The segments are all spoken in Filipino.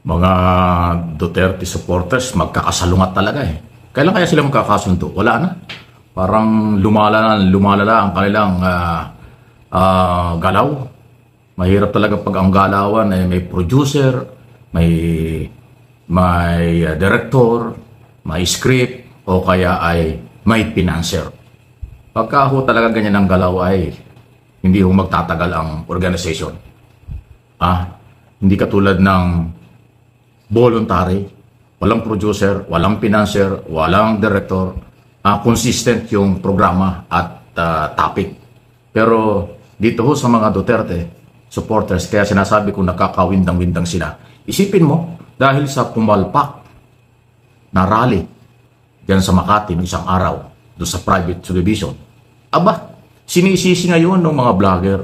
Mga Duterte supporters magkakasalungat talaga eh. Kailan kaya sila magkakasundo? Wala na. Parang lumalala ang kanilang galaw. Mahirap talaga pag ang galawan ay may producer, may director, may script, o kaya ay may financer. Pagka ho talaga ganyan ang galaw ay hindi ho magtatagal ang organization. Hindi katulad ng voluntary, walang producer, walang financer, walang director, consistent yung programa at topic. Pero dito ho sa mga Duterte supporters, kaya sinasabi ko nakakawindang-windang sila. Isipin mo, dahil sa pumalpak na rally dyan sa Makati ng isang araw, doon sa private television, sinisisi ngayon ng mga vlogger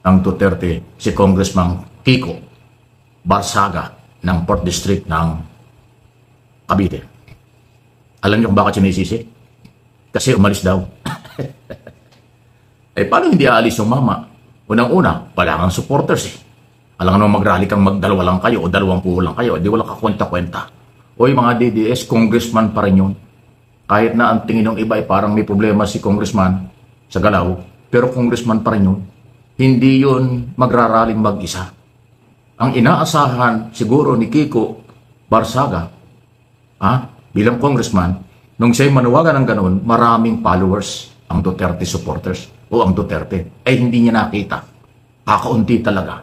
ng Duterte si Congressman Kiko Barsaga ng 4th District ng Cavite. Alam niyo kung bakit sinisisi? Kasi umalis daw. Paano hindi aalis yung mama? Unang-una, wala kang supporters eh. Alam naman mag-rally kang magdalawa lang kayo o 20 lang kayo, di wala kakwenta-kwenta. O yung mga DDS, congressman pa rin yun. Kahit na ang tingin ng iba ay parang may problema si congressman sa galaw, pero congressman pa rin yun. Hindi yun magraraling mag-isa. Ang inaasahan siguro ni Kiko Barsaga, bilang congressman, nung siya'y manawagan ng ganun, maraming followers ang Duterte supporters o ang Duterte. Hindi niya nakita. Kakaunti talaga.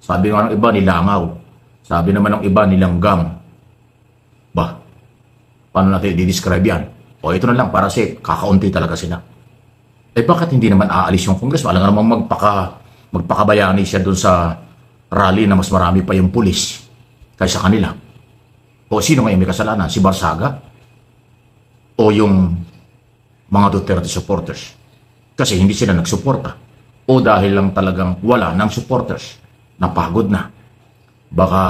Sabi nga ng iba, nilangaw. Sabi naman ng iba, nilanggam. Paano natin i-describe yan? Ito na lang, para safe, kakaunti talaga sila. Bakit hindi naman aalis yung congressman? Alam nga namang magpakabayani siya dun sa rally na mas marami pa yung pulis kaysa kanila. Sino ngayon may kasalanan? Si Barsaga? O yung mga Duterte supporters? Kasi hindi sila nagsuporta. O dahil lang talagang wala ng supporters. Napagod na. Baka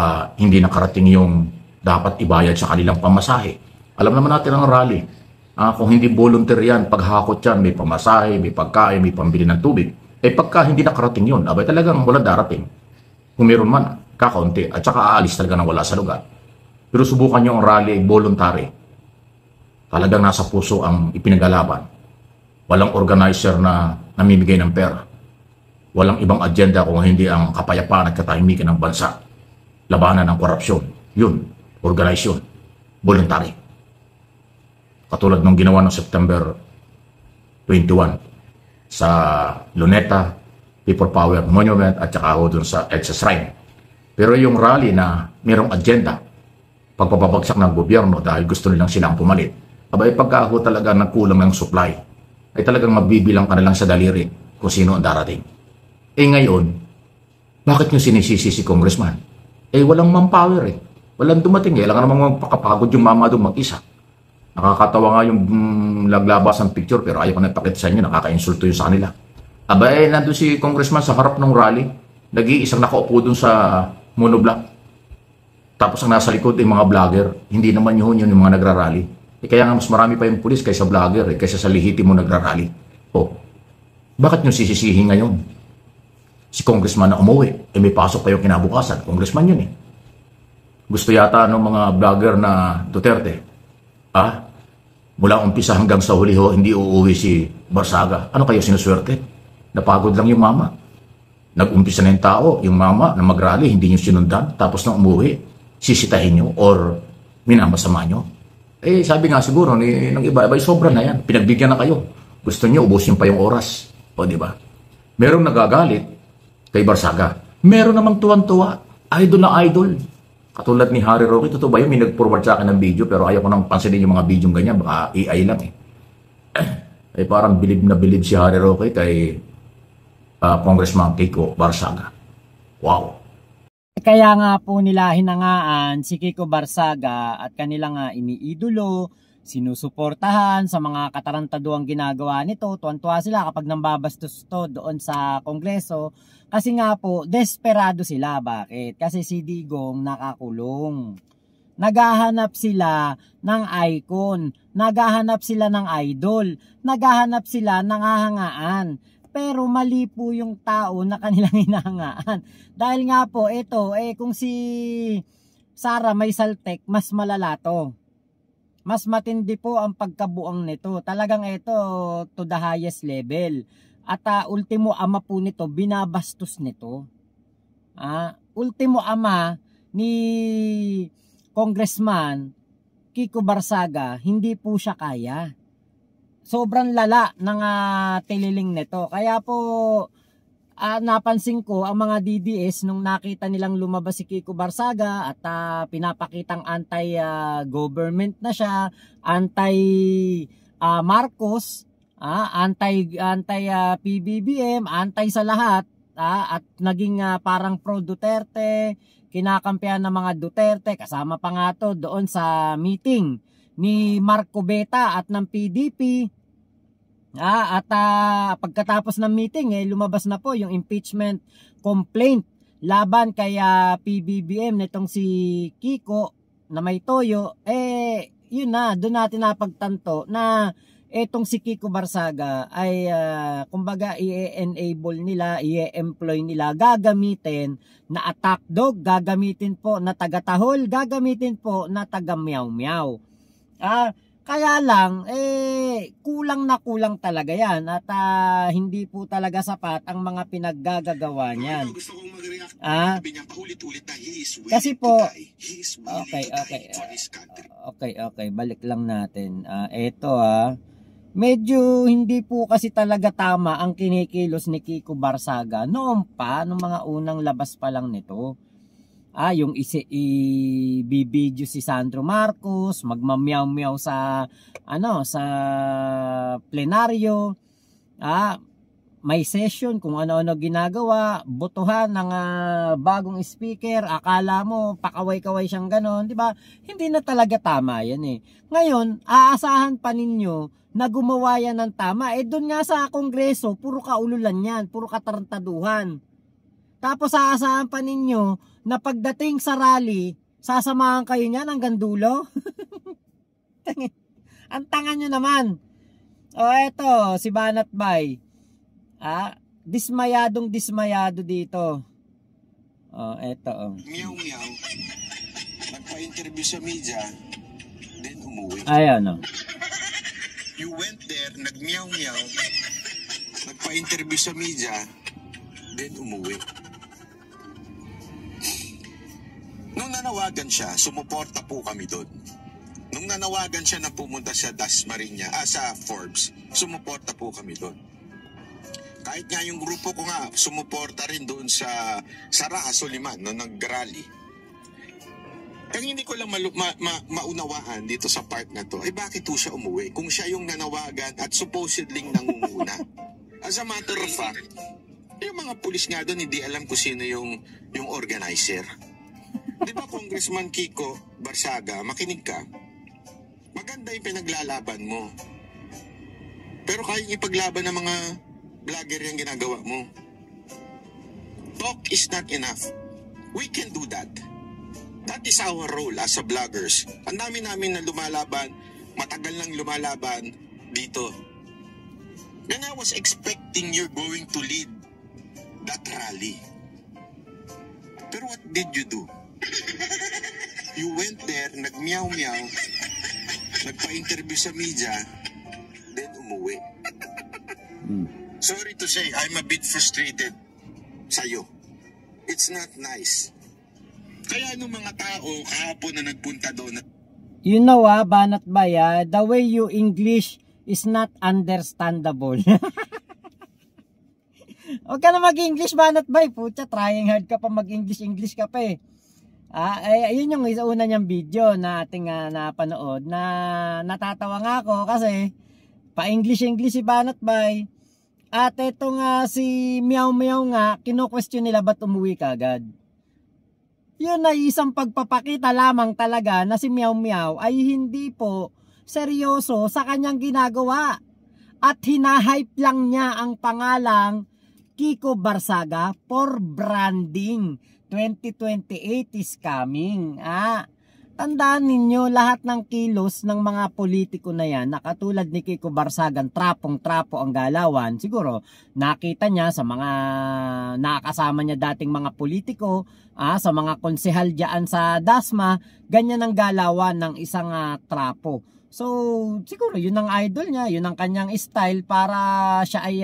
hindi nakarating yung dapat ibayad sa kanilang pamasahe. Alam naman natin ang rally. Kung hindi volunteer yan, paghakot yan, may pamasahe, may pagkain, may pambili ng tubig. Pagka hindi nakarating yun, talagang wala darating. Kung meron man, kakaunti. At saka aalis talaga nang wala sa lugar. Pero subukan nyo ang rally voluntary. Talagang nasa puso ang ipinagalaban. Walang organizer na namimigay ng pera. Walang ibang agenda kung hindi ang kapayapaan at katahimikan ng bansa. Labanan ng korupsyon. Yun, organization. Voluntary. Katulad ng ginawa ng September 21 sa Luneta, People Power Monument at saka ako dun sa EDSA Shrine. Pero yung rally na mayroong agenda, pagpapabagsak ng gobyerno dahil gusto nilang silang pumalit, pagka ako talaga nagkulang ng supply, ay talagang mabibilang ka na lang sa daliri kung sino ang darating. Ngayon, bakit nyo sinisisi si congressman? Walang manpower eh. Walang dumating eh. Alam ka namang magpakapagod yung mama doon mag-isa. Nakakatawa nga yung laglabas ng picture pero ayaw ko na ipakita sa inyo, nakaka-insulto yun sa kanila. Nandun si congressman sa harap ng rally, nag-iisang nakaupo dun sa monoblock. Tapos ang nasa likod ay mga vlogger, hindi naman yun yung mga nagrarally. Kaya nga mas marami pa yung pulis kaysa vlogger, kaysa sa lihiti mo nagrarally. Bakit nyo sisisihin ngayon? Si congressman na umuwi, may pasok pa yung kinabukasan, congressman yun eh. Gusto yata ng mga vlogger na Duterte, mula umpisa hanggang sa huli ho, hindi uuwi si Barsaga. Ano kayo sinuswerte? Napagod lang yung mama. Nag-umpisa na yung tao, yung mama na mag-rally, hindi nyo sinundan, tapos na umuwi, sisitahin nyo or minamasama nyo. Sabi nga siguro ng iba, sobra na yan. Pinagbigyan na kayo. Gusto nyo, ubusin pa yung oras. Di ba? Merong nagagalit kay Barsaga. Meron namang tuwan-tuwa. Idol na idol. Katulad ni Harry Roque, totoo ba yun? May nag-forward sa akin ng video, pero ayaw ko nang pansinin yung mga video ganyan. Baka AI lang eh. Parang bilib na bilib si Harry Roque kay Congressman Kiko Barsaga. Wow. Kaya nga po nila hinangaan si Kiko Barsaga at kanila nga iniidolo, sinusuportahan sa mga katarantaduang ginagawa nito. Tuwan-tuwa sila kapag nambabastos to doon sa Kongreso. Kasi nga po, desperado sila. Bakit? Kasi si Digong nakakulong. Naghahanap sila ng icon. Naghahanap sila ng idol. Naghahanap sila ng hahangaan. Pero mali po yung tao na kanilang hinahangaan. Dahil nga po, ito, kung si Sara May Saltek, mas malala to. Mas matindi po ang pagkabuang nito. Talagang ito to the highest level. At ultimo ama po nito, binabastos nito. Ultimo ama ni Congressman Kiko Barsaga, hindi po siya kaya. Sobrang lala ng tililing nito. Kaya po napansin ko ang mga DDS nung nakita nilang lumabas si Kiko Barsaga at pinapakitang anti-government na siya, anti-Marcos, anti-PBBM, anti sa lahat, at naging parang pro-Duterte, kinakampihan ng mga Duterte, kasama pa nga to doon sa meeting ni Marco Beta at ng PDP. At pagkatapos ng meeting lumabas na po yung impeachment complaint laban kay PBBM nitong si Kiko na may toyo. Yun na, doon natin napagtanto na etong si Kiko Barsaga ay kumbaga i-enable nila, i-employ nila, gagamitin na attack dog, gagamitin po na taga-tahol, gagamitin po na taga-meow-meow. Kaya lang, kulang na kulang talaga yan at hindi po talaga sapat ang mga pinaggagawa niyan. Kasi po, okay, balik lang natin. Medyo hindi po kasi talaga tama ang kinikilos ni Kiko Barsaga noon pa, nung mga unang labas pa lang nito. Yung i-video si Sandro Marcos, magmamyaw-myaw sa sa plenaryo, may session kung ano-ano ginagawa, botohan ng bagong speaker, akala mo pakaway-kaway siyang ganon, di ba? Hindi na talaga tama yan Ngayon, aasahan pa ninyo na gumawa yan ng tama. Doon nga sa Kongreso, puro kaululan yan, puro katarantaduhan. Tapos aasahan pa ninyo na pagdating sa rally, sasamahan kayo niyan hanggang dulo. Ang tanga nyo naman. Eto, si Banat Bay. Dismayado dito. Eto. Meow-meow. Nagpa-interview sa media, then umuwi. Ayan, You went there, nag-meow-meow. Nagpa-interview sa media, then umuwi. Nung nanawagan siya, sumuporta po kami doon. Nung nanawagan siya na pumunta sa Dasmariñas, sa Forbes, sumuporta po kami doon. Kahit nga yung grupo ko nga, sumuporta rin doon sa Raha Soliman, no, nag-rally. Ang hindi ko lang maunawaan dito sa part na to, bakit po siya umuwi? Kung siya yung nanawagan at supposedly nangunguna. As a matter of fact, yung mga pulis nga doon, hindi alam kung sino yung organizer. Di ba, Congressman Kiko Barsaga, makinig ka, maganda yung pinaglalaban mo. Pero kaya ipaglaban ng mga vlogger yung ginagawa mo. Talk is not enough. We can do that. That is our role as a vloggers. Ang dami namin na lumalaban, matagal nang lumalaban dito. Then I was expecting you're going to lead that rally. Pero what did you do? You went there, nag-meow-meow, nagpa-interview sa media, then umuwi. Sorry to say, I'm a bit frustrated sa'yo. It's not nice. Kaya nung mga tao kahapon na nagpunta doon. You know Banat Bay, the way you English is not understandable. Huwag ka na mag-English, Banat Bay. Pucha, trying hard ka pa mag-English ka pa ayun yung una niyang video na ating napanood na natatawa nga ako kasi pa-English si Banat Bay. At ito nga si Meow-Meow nga, kino-question nila ba't umuwi ka agad. Yun ay isang pagpapakita lamang talaga na si Meow-Meow ay hindi po seryoso sa kanyang ginagawa. At hinahype lang niya ang pangalang Kiko Barsaga for branding. 2028 is coming. tandaan ninyo lahat ng kilos ng mga politiko na yan, na katulad ni Kiko Barsagan, trapong-trapo ang galawan. Siguro nakita niya sa mga nakakasama niya dating mga politiko, sa mga konsehal diyan sa Dasma, ganyan ang galawan ng isang trapo. So siguro yun ang idol niya, yun ang kanyang style para siya ay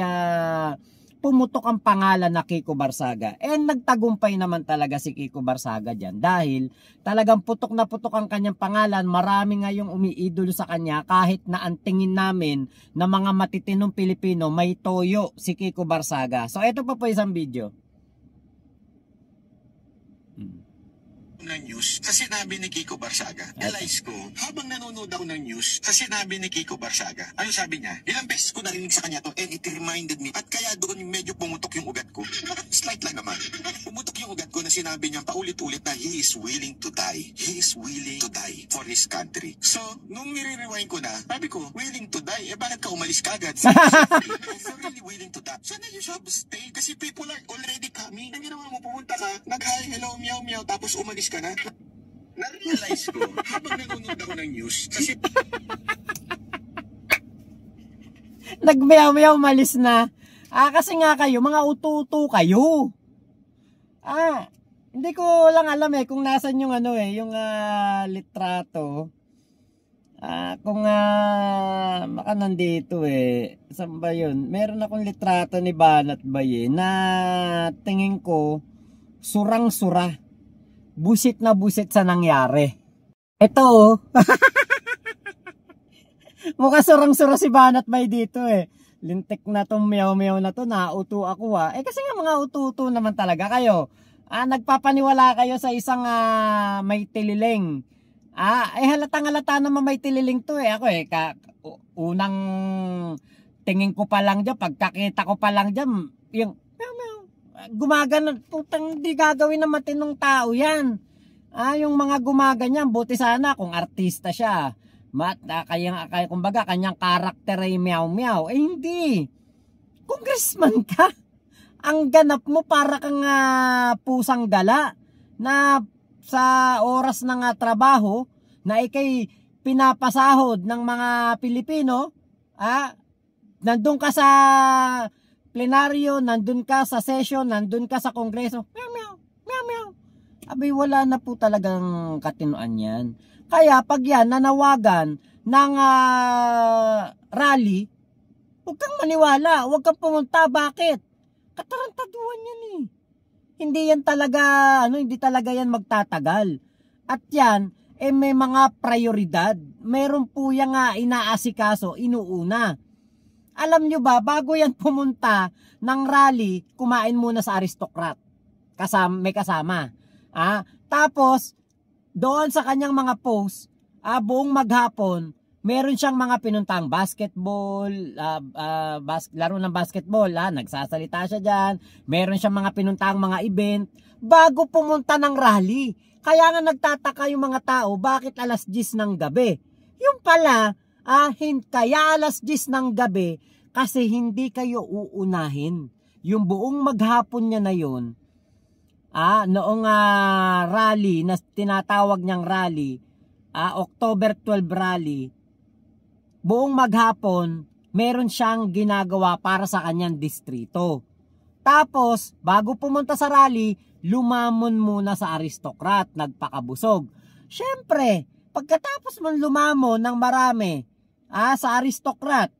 pumutok ang pangalan na Kiko Barsaga. And nagtagumpay naman talaga si Kiko Barsaga dyan dahil talagang putok na putok ang kanyang pangalan. Marami ngayong umiidolo sa kanya kahit na ang tingin namin na mga matitinong Pilipino may toyo si Kiko Barsaga. So ito pa po isang video. Ng news sa sinabi ni Kiko Barsaga. Realize ko, habang nanonood ako ng news sa sinabi ni Kiko Barsaga, ano sabi niya? Ilang beses ko narinig sa kanya to and it reminded me. At kaya doon medyo pumutok yung ugat ko. Slight lang naman. Pumutok yung ugat ko na sinabi niya paulit-ulit na he is willing to die. He is willing to die for his country. So, nung nire-rewind ko na, sabi ko, willing to die? Eh, bakit ka umalis kagad? If you're really willing to die, sana you should stay kasi people are already coming. Hindi naman mo pumunta ka, nag-hi, hello, meow, meow, tapos umalis ka na. Na-realize ko habang nanonood ako ng news kasi nagmeow-meow, malis na. Kasi nga kayo, mga ututo kayo. Hindi ko lang alam kung nasan yung yung litrato. Kung baka nandito saan ba yun? Meron akong litrato ni Banat Bay na tingin ko surang-sura. Busit na busit sa nangyari. Ito mukha surang-sura si Banat Bay dito Lintik na tong meow-meow na to, nauto ako kasi nga mga ututo naman talaga kayo. Nagpapaniwala kayo sa isang may tililing. Halatang-halata naman may tililing to Ako unang tingin ko pa lang dyan, pagkakita ko pa lang dyan, yung gumagano, putang di gagawin na matinong tao yan. Yung mga gumaganyan, buti sana kung artista siya. Kumbaga, kanyang karakter ay meow-meow. Hindi. Congressman ka. Ang ganap mo para kang pusang gala na sa oras ng trabaho na ikay pinapasahod ng mga Pilipino, nandun ka sa plenaryo, nandun ka sa session, nandun ka sa kongreso, meow meow, meow meow. Abay, wala na po talagang katinuan yan. Kaya pag yan nanawagan ng rally, huwag kang maniwala, huwag kang pumunta. Bakit? Katarantaduhan yan Hindi yan talaga, hindi talaga yan magtatagal. At yan, may mga prioridad. Meron po yung inaasikaso, inuuna. Alam nyo ba, bago yan pumunta ng rally, kumain muna sa Aristocrat. May kasama. Tapos, doon sa kanyang mga post, buong maghapon, meron siyang mga pinuntang basketball, laro ng basketball, nagsasalita siya dyan. Meron siyang mga pinuntang mga event, bago pumunta ng rally. Kaya nga nagtataka yung mga tao, bakit alas 10 ng gabi? Yung pala, kaya alas 10 ng gabi, kasi hindi kayo uunahin. Yung buong maghapon niya na yun, noong rally, na tinatawag niyang rally, October 12 rally, buong maghapon, meron siyang ginagawa para sa kanyang distrito. Tapos, bago pumunta sa rally, lumamon muna sa Aristocrat, nagpakabusog. Siyempre, pagkatapos mong lumamon ng marami sa Aristocrat,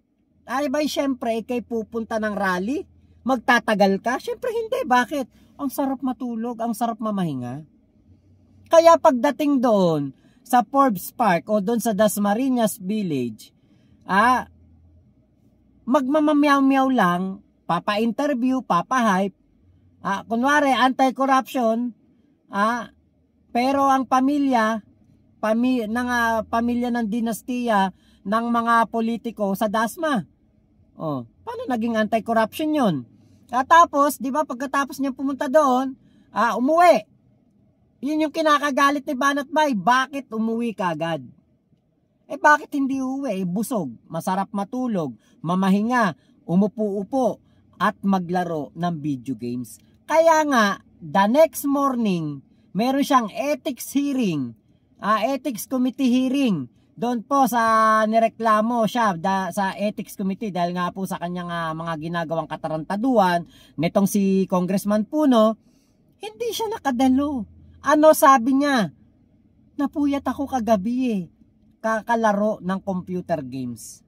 siyempre, ikay pupunta ng rally? Magtatagal ka? Siyempre hindi. Bakit? Ang sarap matulog, ang sarap mamahinga. Kaya pagdating doon sa Forbes Park o doon sa Dasmariñas Village, magmamamyaw-myaw lang, papa-interview, papa-hype, kunwari anti-corruption, pero ang pamilya ng dinastiya ng mga politiko sa Dasma. Paano naging anti-corruption yun? Tapos, di ba, pagkatapos niya pumunta doon, umuwi. Yun yung kinakagalit ni Banat Bay. Bakit umuwi kagad? Bakit hindi uwi? Busog, masarap matulog, mamahinga, umupo-upo, at maglaro ng video games. Kaya nga, the next morning, meron siyang ethics hearing ethics committee hearing. Doon po sa nireklamo siya sa ethics committee dahil nga po sa kanyang mga ginagawang katarantaduan nitong si Congressman Puno, hindi siya nakadalo. Ano sabi niya? Napuyat ako kagabi kakalaro ng computer games.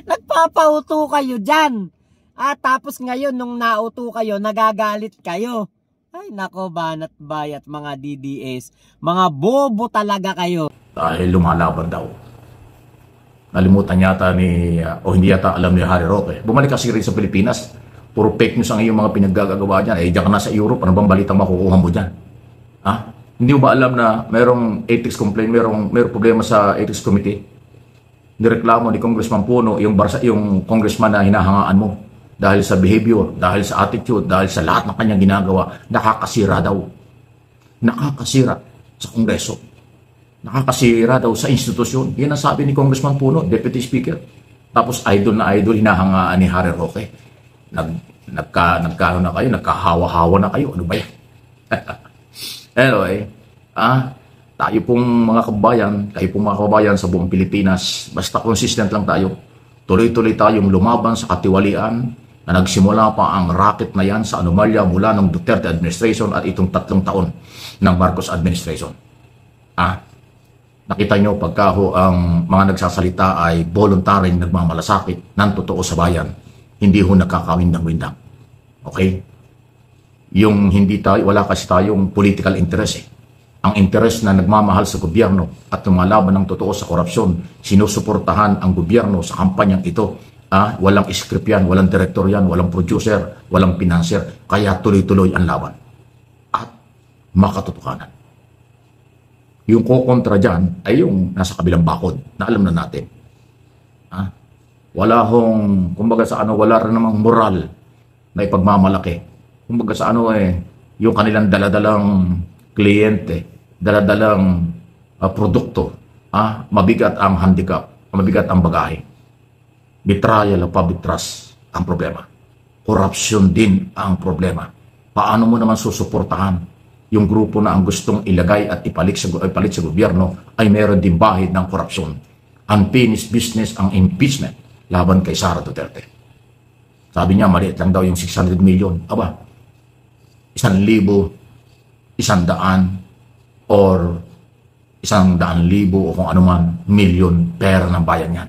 Nagpapauto kayo dyan. Tapos ngayon nung nauto kayo, nagagalit kayo. Ay nako, banat bayat mga DDS. Mga bobo talaga kayo. Dahil lumalaban daw. Nalimutan yata o hindi yata alam ni Harry Roque. Bumalik kasi rin sa Pilipinas. Puro fake news ang iyong mga pinaggagawa dyan. Diyan ka na sa Europe. Ano bang balitang makukuha mo dyan? Hindi mo ba alam na mayroong ethics complaint, mayroong problema sa ethics committee? Nireklamo ni Congressman Puno yung congressman na hinahangaan mo. Dahil sa behavior, dahil sa attitude, dahil sa lahat ng kanyang ginagawa, nakakasira daw. Nakakasira sa Kongreso. Nakakasira daw sa institusyon. Yan ang sabi ni Congressman Puno, Deputy Speaker. Tapos idol na idol, hinahangaan ni Harry Roque. Nagkaano na kayo, nagkahawa-hawa na kayo. Ano ba yan? Anyway, tayo pong mga kababayan, kayo pong mga kababayan sa buong Pilipinas, basta consistent lang tayo. Tuloy-tuloy tayong lumaban sa katiwalian na nagsimula pa ang racket na yan sa anomalya mula ng Duterte administration at itong 3 taon ng Marcos administration. Nakita nyo pagka ang mga nagsasalita ay voluntaryong nagmamalasakit ng totoo sa bayan, hindi ho nagkakawindang-windang. Okay? Yung hindi tayo, wala kasi tayong political interest Ang interest na nagmamahal sa gobyerno at lumalaban ng totoo sa korupsyon, sinusuportahan ang gobyerno sa kampanyang ito. Walang script yan, walang director yan, walang producer, walang financier. Kaya tuloy-tuloy ang laban. At makatotohanan. Yung kukontra dyan ay yung nasa kabilang bakod na alam na natin. Wala kumbaga sa wala rin namang moral na ipagmamalaki. Kumbaga sa yung kanilang daladalang kliyente, daladalang produkto, mabigat ang handicap, mabigat ang bagahe. Betrayal of public trust ang problema. Corruption din ang problema. Paano mo naman susuportahan yung grupo na ang gustong ilagay at ipalit sa gobyerno ay meron din bahid ng korupsyon. Unfinished business ang impeachment laban kay Sara Duterte. Sabi niya, maliit lang daw yung 600 million. 1,000, 100, or 100,000 o kung ano man, milyon pera ng bayan yan.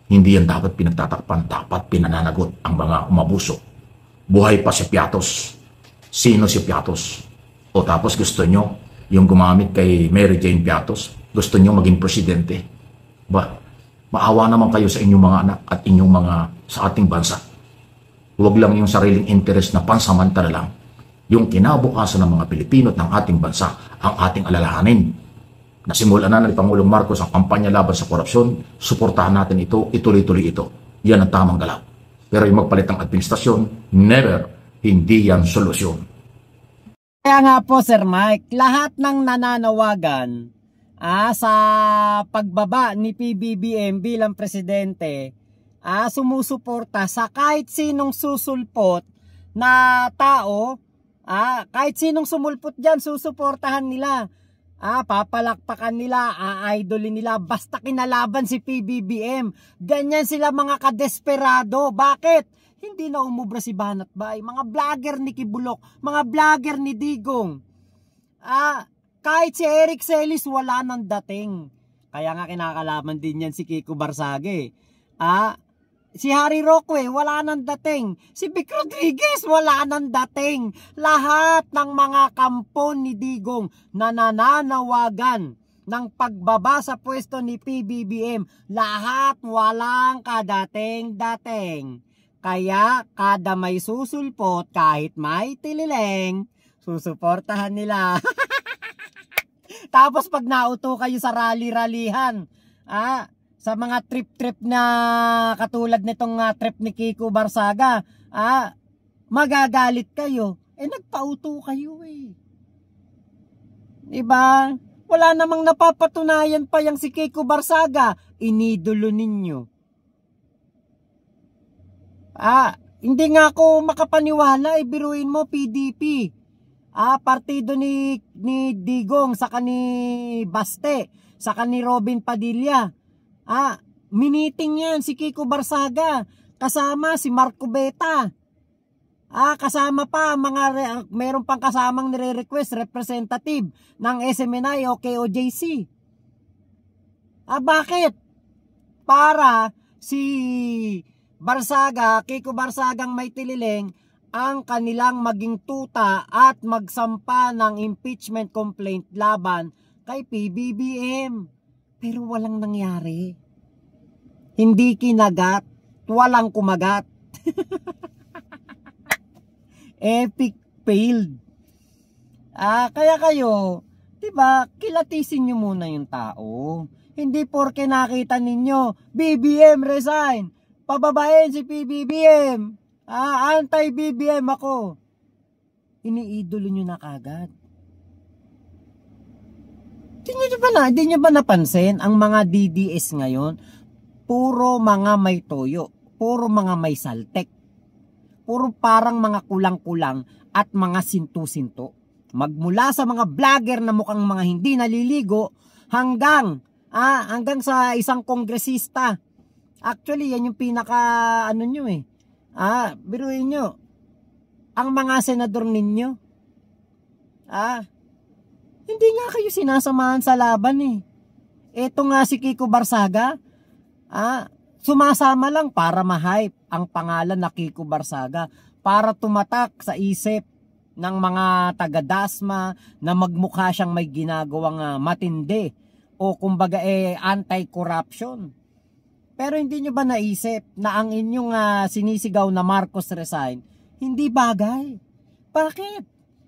Hindi yan dapat pinagtatakpan, dapat pinananagot ang mga umabuso. Buhay pa si Piatos. Sino si Piatos? O tapos gusto nyo yung gumamit kay Mary Jane Piatos? Gusto nyo maging presidente? Maawa naman kayo sa inyong mga anak at inyong sa ating bansa. Huwag lang yung sariling interest na pansamantala lang. Yung kinabukasan ng mga Pilipino at ng ating bansa ang ating alalahanin. Nasimulan na ni Pangulong Marcos ang kampanya laban sa korupsyon, suportahan natin ito, ituloy-tuloy ito. Yan ang tamang galaw. Pero yung magpalit ng administrasyon, never, hindi yan solusyon. Kaya nga po Sir Mike, lahat ng nananawagan sa pagbaba ni PBBM bilang presidente, sumusuporta sa kahit sinong susulpot na tao, kahit sinong sumulpot dyan, susuportahan nila. Papalakpakan nila, idolin nila, basta kinalaban si PBBM. Ganyan sila mga kadesperado. Bakit? Hindi na umubra si Banat Bay. Mga vlogger ni Kibulok, mga vlogger ni Digong. Kahit si Eric Celis wala nang dating. Kaya nga kinakalaban din yan si Kiko Barsage. Si Harry Roque, wala nang dating. Si Vic Rodriguez, wala nang dating. Lahat ng mga kampo ni Digong na nananawagan ng pagbaba sa pwesto ni PBBM, lahat walang kadating-dating. Kaya kada may susulpot, kahit may tilileng, susuportahan nila. Tapos pag nauto kayo sa rally-rallyhan, sa mga trip-trip na katulad nitong trip ni Kiko Barsaga, magagalit kayo. Nagpauto kayo Diba? Wala namang napapatunayan pa yung si Kiko Barsaga. Inidolo ninyo. Hindi nga ako makapaniwala. Biruin mo, PDP. Partido ni Digong, saka ni Baste, saka ni Robin Padilla. Miniting yan si Kiko Barsaga, kasama si Marco Beta. Kasama pa meron pang kasamang nire-request representative ng SMNI o KOJC. Bakit? Para si Barsaga, Kiko Barsagang may tililing ang kanilang maging tuta at magsampa ng impeachment complaint laban kay PBBM. Pero walang nangyari. Hindi kinagat, walang kumagat. Epic failed. Kaya kayo, 'di ba, kilatisin niyo muna yung tao. Hindi porke nakita ninyo BBM resign, pababain si PBBM. Anti-BBM ako. Iniidolo nyo na kagad. Di nyo ba napansin ang mga DDS ngayon? Puro mga may toyo. Puro mga may saltek. Puro parang mga kulang-kulang at mga sintu-sinto. Magmula sa mga vlogger na mukhang mga hindi naliligo hanggang sa isang kongresista. Actually, yan yung pinaka nyo eh. Biruin nyo. Ang mga senador ninyo. Hindi nga kayo sinasamahan sa laban eh. Eto nga si Kiko Barsaga. Sumasama lang para ma-hype ang pangalan na Kiko Barsaga. Para tumatak sa isip ng mga taga-dasma na magmukha siyang may ginagawang matindi. O kumbaga anti-corruption. Pero hindi nyo ba naisip na ang inyong sinisigaw na Marcos resign, hindi bagay? Bakit?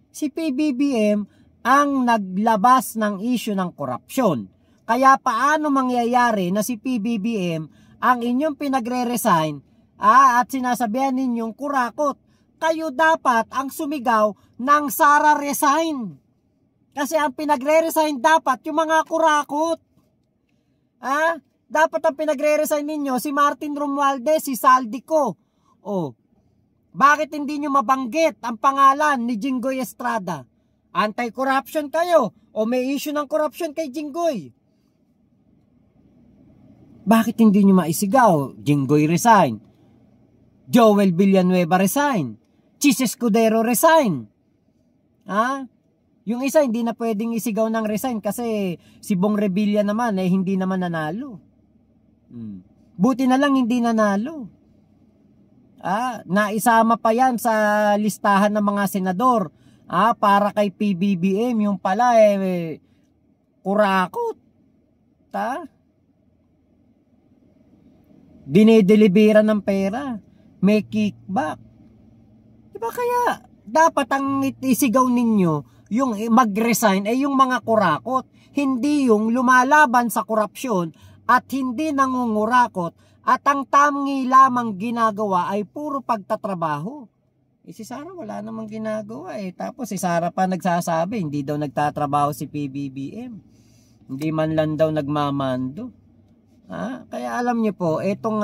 Si PBBM ang naglabas ng issue ng korupsyon. Kaya paano mangyayari na si PBBM ang inyong pinagre-resign at sinasabihan ninyong kurakot? Kayo dapat ang sumigaw ng Sara resign. Kasi ang pinagre-resign dapat yung mga kurakot. Dapat ang pinagre-resign ninyo si Martin Romualdez, si Saldico. Bakit hindi nyo mabanggit ang pangalan ni Jinggoy Estrada? Anti-corruption kayo o may issue ng corruption kay Jinggoy? Bakit hindi nyo maisigaw? Jinggoy resign, Joel Villanueva resign, Chis Escudero resign. Yung isa hindi na pwedeng isigaw ng resign kasi si Bong Revilla naman hindi naman nanalo. Buti na lang hindi nanalo. Naisama pa yan sa listahan ng mga senador para kay PBBM. Yung pala kurakot. Dinedeliveran ng pera, may kickback. Diba kaya dapat ang isigaw ninyo yung mag-resign yung mga kurakot, hindi yung lumalaban sa korupsyon at hindi nangungurakot at ang tangi lamang ginagawa ay puro pagtatrabaho. Si Sara wala namang ginagawa Tapos si Sara pa nagsasabi hindi daw nagtatrabaho si PBBM. Hindi man lang daw nagmamando. Kaya alam niyo po, etong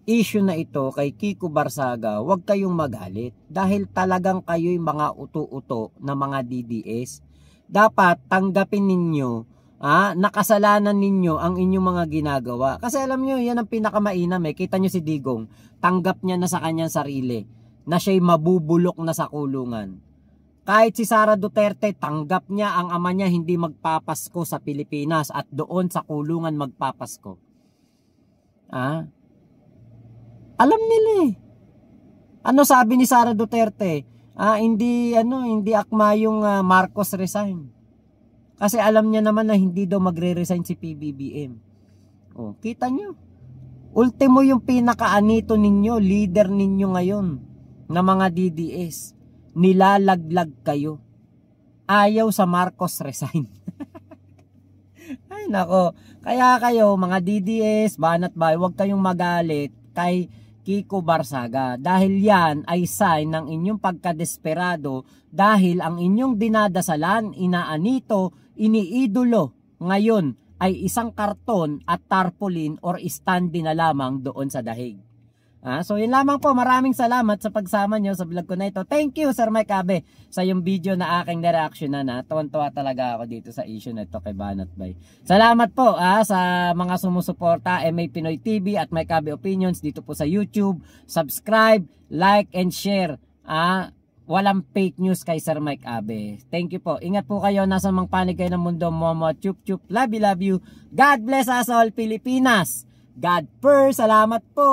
issue na ito kay Kiko Barsaga, huwag kayong magalit dahil talagang kayo'y mga uto-uto na mga DDS. Dapat tanggapin ninyo nakasalanan ninyo ang inyong mga ginagawa. Kasi alam niyo, yan ang pinakamainam Kita niyo si Digong, tanggap niya na sa kanyang sarili na siya'y mabubulok na sa kulungan. Kahit si Sara Duterte, tanggap niya ang ama niya hindi magpapasko sa Pilipinas at doon sa kulungan magpapasko. Alam nila Ano sabi ni Sara Duterte? Hindi akma yung Marcos resign. Kasi alam niya naman na hindi daw magre-resign si PBBM. Kita nyo. Ultimo yung pinakaanito ninyo, leader ninyo ngayon na mga DDS. Nilalaglag kayo. Ayaw sa Marcos resign. Ay nako. Kaya kayo mga DDS, banat bay, huwag kayong magalit kay Kiko Barsaga dahil yan ay sign ng inyong pagkadesperado dahil ang inyong dinadasalan, inaanito, iniidolo ngayon ay isang karton at tarpaulin or standee na lamang doon sa dahig. So yun lamang po, maraming salamat sa pagsama nyo sa vlog ko na ito. Thank you Sir Mike Abe sa yung video na aking na-reaction na. Tuwan-tuwa talaga ako dito sa issue na ito kay Banat Bay. Salamat po sa mga sumusuporta MA Pinoy TV at Mike Abe Opinions dito po sa YouTube. Subscribe, like, and share. Walang fake news kay Sir Mike Abe. Thank you po. Ingat po kayo. Nasa mang panig kayo ng mundo. Momo, chup chup. Love you, love you. God bless us all, Pilipinas. God first. Salamat po.